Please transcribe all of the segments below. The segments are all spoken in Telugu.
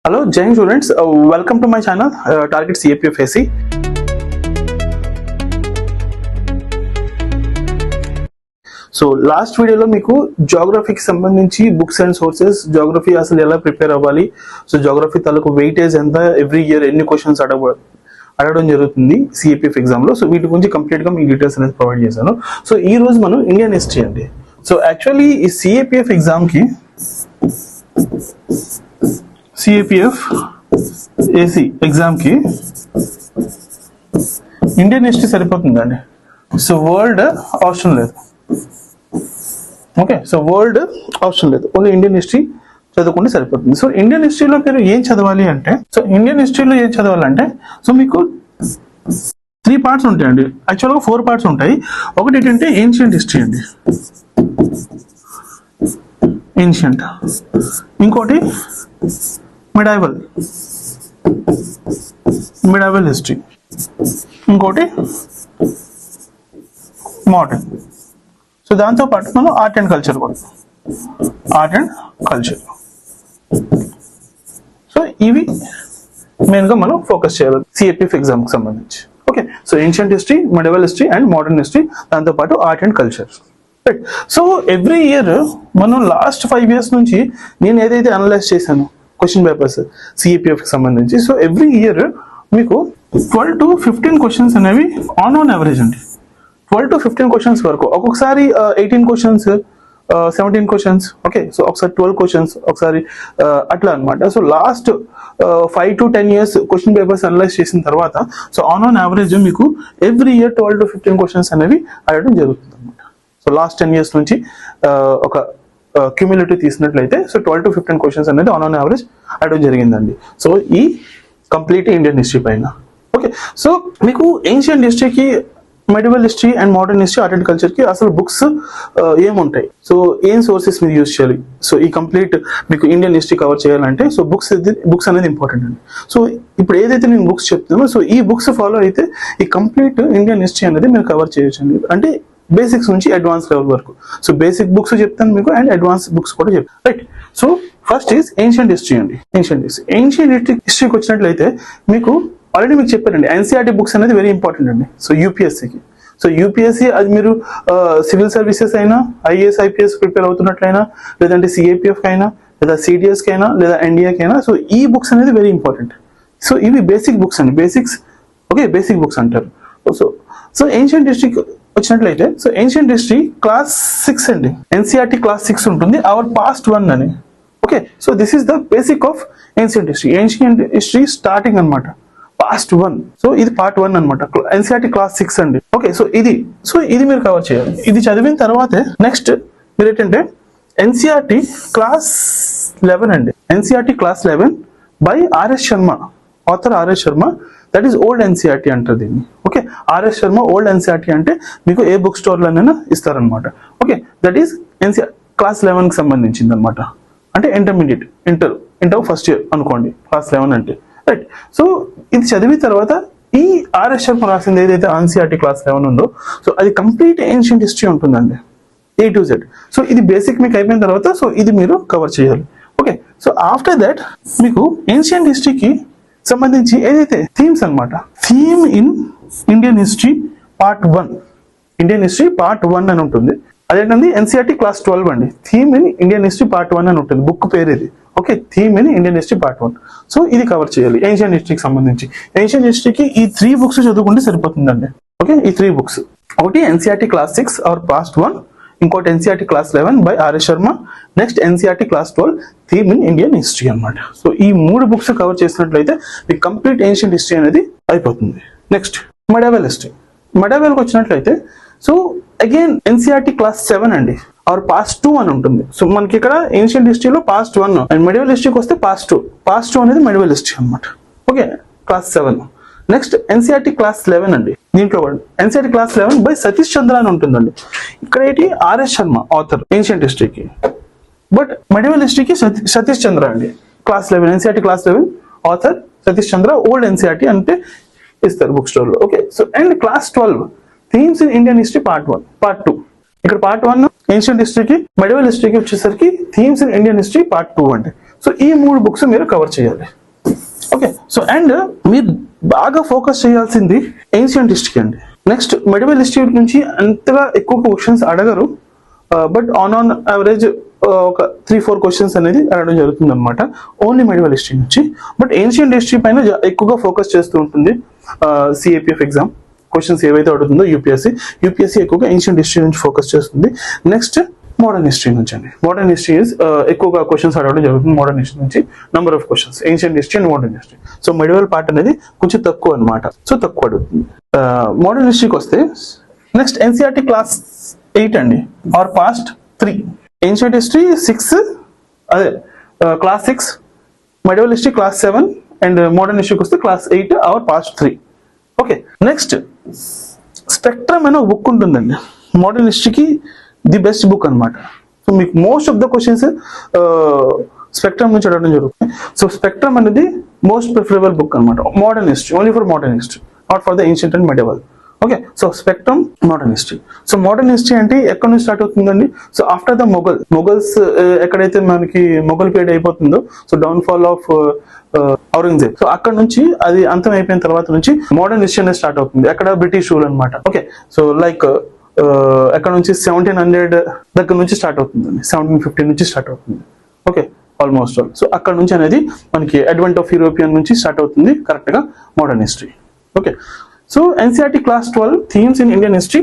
Hello, Jai students. Welcome to my channel, Target CAPFAC. So last వీడియోలో మీకు జాగ్రఫీకి సంబంధించి బుక్స్ అండ్ సోర్సెస్, జాగ్రఫీ అసలు ఎలా ప్రిపేర్ అవ్వాలి, సో జాగ్రఫీ తాలూకు వెయిటేజ్ ఎంత, ఎవ్రీ ఇయర్ ఎన్ని క్వశ్చన్స్ అడగడం జరుగుతుంది సిఏపిఎఫ్ ఎగ్జామ్ లో. సో వీటి గురించి కంప్లీట్ గా మీ డీటెయిల్స్ అనేది ప్రొవైడ్ చేశాను. సో ఈ రోజు మనం ఇండియన్ హిస్టరీ అండి. సో యాక్చువల్లీ ఈ సిఏపిఎఫ్ ఎగ్జామ్ కి సిఏపిఎఫ్ ఏసీ ఎగ్జామ్ కి ఇండియన్ హిస్టరీ సరిపోతుందండి. సో వరల్డ్ అవసరం లేదు. ఓకే, సో వరల్డ్ అవసరం లేదు, ఓన్లీ ఇండియన్ హిస్టరీ చదువుకుంటే సరిపోతుంది. సో ఇండియన్ హిస్టరీలో మీరు ఏం చదవాలి అంటే, సో మీకు 3 పార్ట్స్ ఉంటాయండి. యాక్చువల్గా 4 పార్ట్స్ ఉంటాయి. ఒకటి ఏంటంటే ఏన్షియంట్ హిస్టరీ అండి, ఏన్షియంట్. ఇంకోటి మిడైవల్ హిస్టరీ. ఇంకోటి మోడర్న్. సో దాంతో పాటు మనం ఆర్ట్ అండ్ కల్చర్ కూడా, సో ఇవి మెయిన్గా మనం ఫోకస్ చేయాలి సిఏపిఎఫ్ ఎగ్జామ్కి సంబంధించి. Okay, so ancient history, medieval history and modern history, దాంతోపాటు art and culture. Right. So every year మనం లాస్ట్ 5 years నుంచి నేను ఏదైతే అనలైజ్ చేశాను క్వశ్చన్ పేపర్స్ సిఏపిఎఫ్కి సంబంధించి, సో ఎవ్రీ ఇయర్ మీకు 12 to 15 క్వశ్చన్స్ అనేవి ఆన్ యావరేజ్ అండి. 12 to 15 క్వశ్చన్స్ వరకు, ఒక్కొక్కసారి 18 క్వశ్చన్స్, 17 క్వశ్చన్స్. ఓకే, సో ఒకసారి 12 క్వశ్చన్స్, ఒకసారి అట్లా అనమాట. So last 5 to 10 years question papers analyse చేసిన తర్వాత, సో ఆన్ యావరేజ్ మీకు ఎవ్రీ ఇయర్ 12 to 15 క్వశ్చన్స్ అనేవి అడగడం జరుగుతుంది అనమాట. సో లాస్ట్ 10 years నుంచి ఒక క్యూములేటివ్ తీసినట్లయితే, సో 12 to 15 క్వశ్చన్స్ అనేది ఆన్ యావరేజ్ అడగడం జరిగిందండి. సో ఈ కంప్లీట్ ఇండియన్ హిస్టరీ పైన. ఓకే, సో మీకు ఏన్షియంట్ హిస్టరీకి, medieval history and modern history, art and culture కి అసలు బుక్స్ ఏముంటాయి, సో ఏం సోర్సెస్ మీరు యూజ్ చేయాలి, సో ఈ కంప్లీట్ మీకు ఇండియన్ హిస్టరీ కవర్ చేయాలంటే, సో బుక్స్ అనేది ఇంపార్టెంట్ అండి. సో ఇప్పుడు ఏదైతే నేను బుక్స్ చెప్తానో, సో ఈ బుక్స్ ఫాలో అయితే ఈ కంప్లీట్ ఇండియన్ హిస్టరీ అనేది మీరు కవర్ చేయొచ్చు అండి. అంటే బేసిక్స్ నుంచి అడ్వాన్స్ లెవెల్ వరకు. సో బేసిక్ బుక్స్ చెప్తాను మీకు, అండ్ అడ్వాన్స్ బుక్స్ కూడా చెప్తాను. Right. So first is ancient history అండి. ఏన్షియంట్ హిస్టరీకి వచ్చినట్లయితే మీకు ఆల్రెడీ మీకు చెప్పారండి, ఎన్సీఆర్టీ బుక్స్ అనేది వెరీ ఇంపార్టెంట్ అండి. సో యూపీఎస్సీకి, సో యూపీఎస్సీ అది మీరు సివిల్ సర్వీసెస్ అయినా, ఐఏఎస్ ఐపీఎస్ ప్రిపేర్ అవుతున్నట్లయినా, లేదంటే సిఏపిఎఫ్ అయినా, లేదా సిడిఎస్కి అయినా, లేదా ఎన్డీఏకి అయినా, సో ఈ బుక్స్ అనేది వెరీ ఇంపార్టెంట్. సో ఇవి బేసిక్ బుక్స్ అండి, బేసిక్ బుక్స్ అంటారు. సో ఏన్షియంట్ హిస్టరీకి వచ్చినట్లయితే, సో ఏన్షియంట్ హిస్టరీ క్లాస్ 6 అండి. ఎన్సీఆర్టీ క్లాస్ 6 ఉంటుంది, అవర్ పాస్ట్ 1 అని. Okay, so this is the basic of ancient history starting అనమాట, పాస్ట్ 1. సో ఇది పార్ట్ 1 అనమాట, ఎన్సీఆర్టీ క్లాస్ 6 అండి. ఓకే, సో ఇది మీరు కవర్ చేయాలి. ఇది చదివిన తర్వాతే నెక్స్ట్ మీరు ఏంటంటే ఎన్సీఆర్టీ క్లాస్ 11 అండి. NCERT class 11 by RS Sharma, author RS Sharma. That is old NCERT అంటారు దీన్ని. Okay, RS Sharma old NCERT అంటే మీకు ఏ బుక్ స్టోర్లోనైనా ఇస్తారనమాట. Okay, that is NCR class 11కి సంబంధించింది అనమాట. అంటే ఇంటర్మీడియట్, ఇంటర్ ఫస్ట్ ఇయర్ అనుకోండి క్లాస్ 11 అంటే. రైట్. సో ఇది చదివిన తర్వాత ఈ ఆర్ఎస్ శర్మ రాసింది ఏదైతే ఎన్సీఆర్టీ క్లాస్ 11 ఉందో, సో అది కంప్లీట్ ఏన్షియంట్ హిస్టరీ ఉంటుందండి, A to Z. సో ఇది బేసిక్ మీకు అయిపోయిన తర్వాత, సో ఇది మీరు కవర్ చేయాలి. ఓకే, సో ఆఫ్టర్ దట్ మీకు ఏన్షియంట్ హిస్టరీకి సంబంధించి ఏదైతే థీమ్స్ అనమాట, theme in Indian history part 1, Indian history part 1 అని ఉంటుంది. అదేంటండి ఎన్సీఆర్టీ క్లాస్ 12 అండి. Theme in Indian history part 1 అని ఉంటుంది, బుక్ పేరు ఇది. Okay, theme in Indian history part 1. So ఇది కవర్ చేయాలి ఏన్షియంట్ హిస్టరీకి సంబంధించి. ఏన్షియంట్ హిస్టరీకి ఈ 3 బుక్స్ చదువుకుంటే సరిపోతుందండి. ఓకే, ఈ 3 బుక్స్, ఒకటి ఎన్సీఆర్టీ క్లాస్ 6 అవర్ పాస్ట్ 1, ఇంకోటి NCERT class 11 by RS Sharma, next NCERT class 12 theme in Indian history అనమాట. సో ఈ 3 బుక్స్ కవర్ చేసినట్లయితే మీకు కంప్లీట్ ఏన్షియంట్ హిస్టరీ అనేది అయిపోతుంది. Next మెడైవల్ history. మెడైవల్కి వచ్చినట్లయితే, సో అగైన్ ఎన్సీఆర్టీ క్లాస్ 7 అండి, అవర్ పాస్ట్ 2 అని ఉంటుంది. సో మనకి ఇక్కడ ఏన్షియంట్ హిస్టరీలో పాస్ట్ 1 అండ్ మెడివల్ హిస్టరీకి వస్తే పాస్ట్ 2. పాస్ట్ 2 అనేది మెడివల్ హిస్టరీ అనమాట. Okay, class 7. Next NCERT class 11 అండి. దీంట్లో కూడా NCERT class 11 by Satish Chandra అని ఉంటుందండి. ఇక్కడ ఏంటి ఆర్ఎస్ శర్మ ఆథర్ ఏన్షియంట్ హిస్టరీకి, బట్ మెడివల్ హిస్టరీకి సతీష్ చంద్ర అండి. Class 11 NCERT class 11 author Satish Chandra, old NCERT అంటే ఇస్తారు బుక్ స్టోర్ లో. Okay, so and class 12 themes in Indian history part 1, part 2. ఇక్కడ పార్ట్ 1 ఏన్షియంట్ హిస్టరీకి, మెడివల్ హిస్టరీకి వచ్చేసరికి themes in Indian history part 2 అంటే. సో ఈ 3 బుక్స్ మీరు కవర్ చేయాలి. ఓకే, సో అండ్ మీరు బాగా ఫోకస్ చేయాల్సింది ఏన్షియంట్ హిస్టరీ అండి. నెక్స్ట్ మెడివల్ హిస్టరీ నుంచి అంతగా ఎక్కువ క్వశ్చన్స్ అడగరు, బట్ ఆన్ యావరేజ్ ఒక 3-4 క్వశ్చన్స్ అనేది అడగడం జరుగుతుంది అనమాట ఓన్లీ మెడివల్ హిస్టరీ నుంచి. బట్ ఏన్షియంట్ హిస్టరీ పైన ఎక్కువగా ఫోకస్ చేస్తూ ఉంటుంది సిఏపిఎఫ్ ఎగ్జామ్. క్వశ్చన్స్ ఏవైతే అడుగుతుందో యూపీఎస్సీ ఎక్కువగా ఏన్షియంట్ హిస్టరీ నుంచి ఫోకస్ చేస్తుంది. నెక్స్ట్ మోడర్న్ హిస్టరీ నుంచి అండి. మోడర్న్ హిస్టరీ ఎక్కువగా క్వశ్చన్స్ అడగడం జరుగుతుంది మోడర్న్ హిస్టరీ నుంచి. Number of questions ancient history and modern history. So medieval part అనేది కొంచెం తక్కువ అనమాట, సో తక్కువ అడుగుతుంది. మోడర్న్ హిస్టరీకి వస్తే నెక్స్ట్ ఎన్సీఆర్టీ క్లాస్ 8 అండి, ఆర్ పాస్ట్ 3. ఏన్షియంట్ హిస్టరీ 6, అదే class 6, medieval history class 7 and modern హిస్టరీకి వస్తే class 8 or past 3. Okay, next spectrum అనే బుక్ ఉంటుందండి మోడర్న్ హిస్టరీకి, ది బెస్ట్ బుక్ అనమాట. సో మీకు most of the questions spectrum నుంచి అడగడం జరుగుతుంది. సో స్పెక్ట్రమ్ అనేది మోస్ట్ ప్రిఫరబుల్ బుక్ అనమాట modern history, only for modern history, not for the ancient and medieval. Okay, so spectrum modern history. So modern history అంటే ఎక్కడి నుంచి స్టార్ట్ అవుతుందండి? సో ఆఫ్టర్ ద మొఘల్స్ ఎక్కడైతే మనకి మొఘల్ పీరియడ్ అయిపోతుందో, so downfall of Aurangzeb, so అక్కడ నుంచి అది అంతం అయిపోయిన తర్వాత నుంచి మోడర్న్ హిస్టరీ అనేది స్టార్ట్ అవుతుంది. అక్కడ బ్రిటిష్ రూల్ అనమాట. ఓకే, సో లైక్ ఎక్కడ నుంచి 1700 దగ్గర నుంచి స్టార్ట్ అవుతుందండి, 1750 నుంచి స్టార్ట్ అవుతుంది. Okay, almost all. సో అక్కడ నుంచి అనేది మనకి అడ్వెంట్ ఆఫ్ యూరోపియన్ నుంచి స్టార్ట్ అవుతుంది కరెక్ట్ గా modern history. Okay, so NCERT class 12 themes in Indian history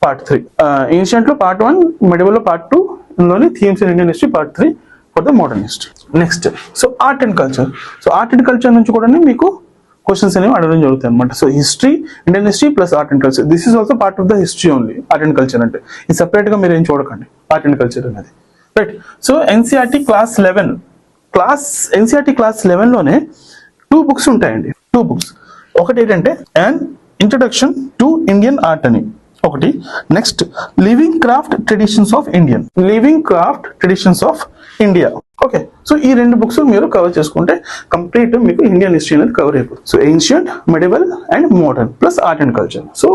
part 3. Ancient లో పార్ట్ 1, మెడివల్ లో పార్ట్ 2, ఇందులోని themes in Indian history part 3 for the modern history. Next so art and culture. So art and culture నుంచి కూడా మీకు క్వశ్చన్స్ అనేవి అడగడం జరుగుతాయి అనమాట. So history, Indian history plus art and culture, this is also part of the history only. Art and culture అంటే ఇది సెపరేట్ గా మీరు ఏం చూడకండి, ఆర్ట్ అండ్ కల్చర్ అనేది. రైట్, సో ఎన్సీఆర్టీ క్లాస్ 11 లోనే 2 బుక్స్ ఉంటాయండి. 2 బుక్స్, ఒకటి ఏంటంటే and introduction to Indian art అని ఒకటి, next living craft traditions of India. Okay, so ఈ 2 బుక్స్ మీరు కవర్ చేసుకుంటే కంప్లీట్ మీకు ఇండియన్ హిస్టరీ అనేది కవర్ అయిపోతుంది. So ancient, medieval and modern plus art and culture. So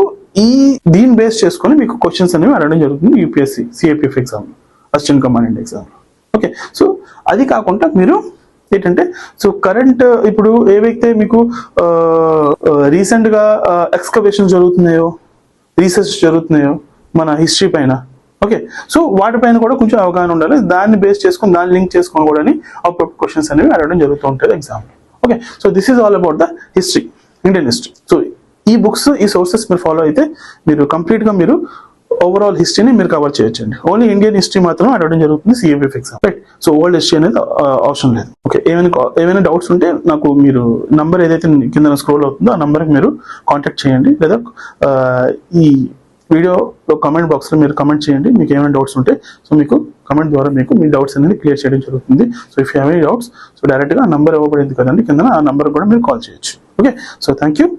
దీన్ని బేస్ చేసుకొని మీకు క్వశ్చన్స్ అనేవి అడగడం జరుగుతుంది UPSC CAPF exam, assistant commandant exam. Okay, so అది కాకుండా మీరు ఏంటంటే సో కరెంట్ ఇప్పుడు ఏవైతే మీకు రీసెంట్ గా ఎక్స్కవేషన్ జరుగుతున్నాయో, రీసెర్చ్ జరుగుతున్నాయో మన హిస్టరీ పైన, ఓకే, సో వాటిపైన కూడా కొంచెం అవగాహన ఉండాలి. దాన్ని బేస్ చేసుకొని, దాన్ని లింక్ చేసుకొని కూడా అప్పుడు క్వశ్చన్స్ అనేవి అడగడం జరుగుతూ ఉంటుంది exam. Okay, so this is all about the history, Indian history. So ఈ బుక్స్, ఈ సోర్సెస్ మీరు ఫాలో అయితే మీరు కంప్లీట్ గా మీరు ఓవరాల్ హిస్టరీని మీరు కవర్ చేయొచ్చండి. ఓన్లీ ఇండియన్ హిస్టరీ మాత్రం అడగడం జరుగుతుంది CAPF exam. Right, so old history అనేది అవసరం లేదు. ఓకే, ఏమైనా డౌట్స్ ఉంటే నాకు మీరు నంబర్ ఏదైతే కింద స్క్రోల్ అవుతుందో ఆ నంబర్కి మీరు కాంటాక్ట్ చేయండి, లేదా ఈ వీడియోలో కమెంట్ బాక్స్లో మీరు కమెంట్ చేయండి మీకు ఏమైనా డౌట్స్ ఉంటే. సో మీకు కమెంట్ ద్వారా మీకు మీ డౌట్స్ అనేది క్లియర్ చేయడం జరుగుతుంది. So if you have any doubts, so డైరెక్ట్గా ఆ నంబర్ ఇవ్వబడింది కదండి కింద, ఆ నంబర్ కూడా మీరు కాల్ చేయొచ్చు. Okay, so thank you.